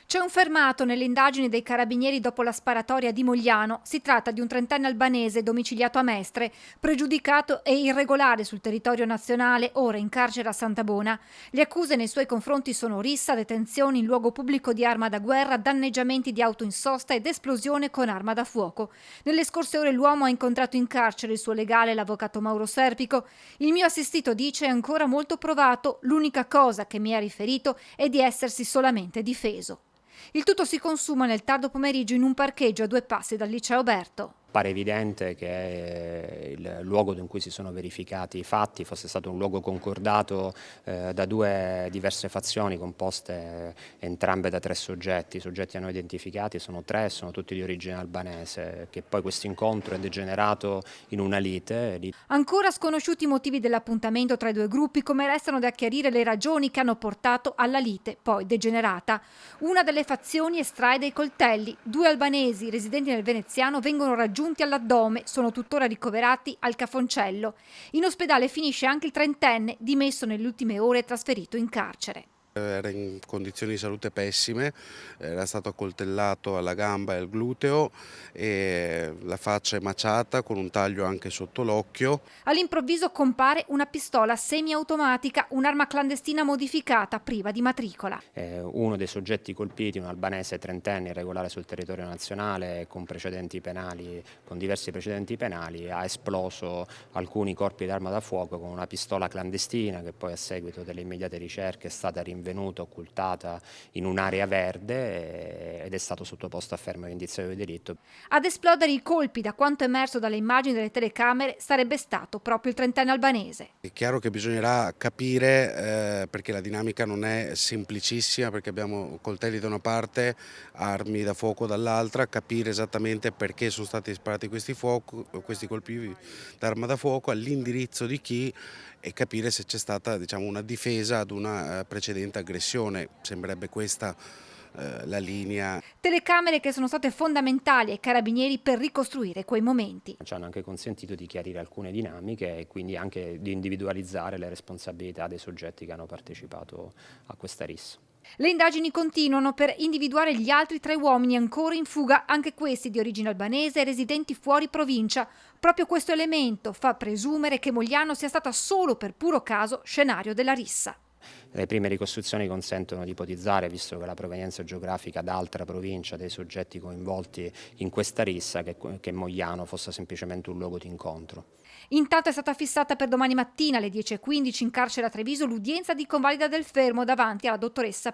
C'è un fermato nelle indagini dei carabinieri dopo la sparatoria di Mogliano. Si tratta di un trentenne albanese domiciliato a Mestre, pregiudicato e irregolare sul territorio nazionale, ora in carcere a Santabona. Le accuse nei suoi confronti sono rissa, detenzione in luogo pubblico di arma da guerra, danneggiamenti di auto in sosta ed esplosione con arma da fuoco. Nelle scorse ore l'uomo ha incontrato in carcere il suo legale, l'avvocato Mauro Serpico. Il mio assistito dice è ancora molto provato, l'unica cosa che mi ha riferito è di essersi solamente difeso. Il tutto si consuma nel tardo pomeriggio in un parcheggio a 2 passi dal liceo Berto. Pare evidente che il luogo in cui si sono verificati i fatti fosse stato un luogo concordato da due diverse fazioni composte entrambe da 3 soggetti. I soggetti a noi identificati sono 3, sono tutti di origine albanese, che poi questo incontro è degenerato in una lite. Ancora sconosciuti i motivi dell'appuntamento tra i due gruppi, come restano da chiarire le ragioni che hanno portato alla lite, poi degenerata. Una delle fazioni estrae dei coltelli. 2 albanesi residenti nel veneziano vengono raggiunti all'addome, sono tuttora ricoverati al Cafoncello. In ospedale finisce anche il trentenne, dimesso nelle ultime ore e trasferito in carcere. Era in condizioni di salute pessime, era stato accoltellato alla gamba e al gluteo e la faccia emaciata con un taglio anche sotto l'occhio. All'improvviso compare una pistola semiautomatica, un'arma clandestina modificata, priva di matricola. Uno dei soggetti colpiti, un albanese trentenne irregolare sul territorio nazionale con diversi precedenti penali, ha esploso alcuni corpi d'arma da fuoco con una pistola clandestina che poi a seguito delle immediate ricerche è stata rinvenuta occultata in un'area verde ed è stato sottoposto a fermo indiziario di delitto. Ad esplodere i colpi, da quanto emerso dalle immagini delle telecamere, sarebbe stato proprio il trentenne albanese. È chiaro che bisognerà capire, perché la dinamica non è semplicissima, perché abbiamo coltelli da una parte, armi da fuoco dall'altra, capire esattamente perché sono stati sparati questi colpi d'arma da fuoco, all'indirizzo di chi e capire se c'è stata, diciamo, una difesa ad una precedente aggressione. Sembrerebbe questa la linea. Telecamere che sono state fondamentali ai carabinieri per ricostruire quei momenti. Ci hanno anche consentito di chiarire alcune dinamiche e quindi anche di individualizzare le responsabilità dei soggetti che hanno partecipato a questa rissa. Le indagini continuano per individuare gli altri 3 uomini ancora in fuga, anche questi di origine albanese e residenti fuori provincia. Proprio questo elemento fa presumere che Mogliano sia stata solo per puro caso scenario della rissa. Le prime ricostruzioni consentono di ipotizzare, visto che la provenienza geografica d'altra provincia dei soggetti coinvolti in questa rissa, che Mogliano fosse semplicemente un luogo di incontro. Intanto è stata fissata per domani mattina alle 10:15 in carcere a Treviso l'udienza di convalida del fermo davanti alla dottoressa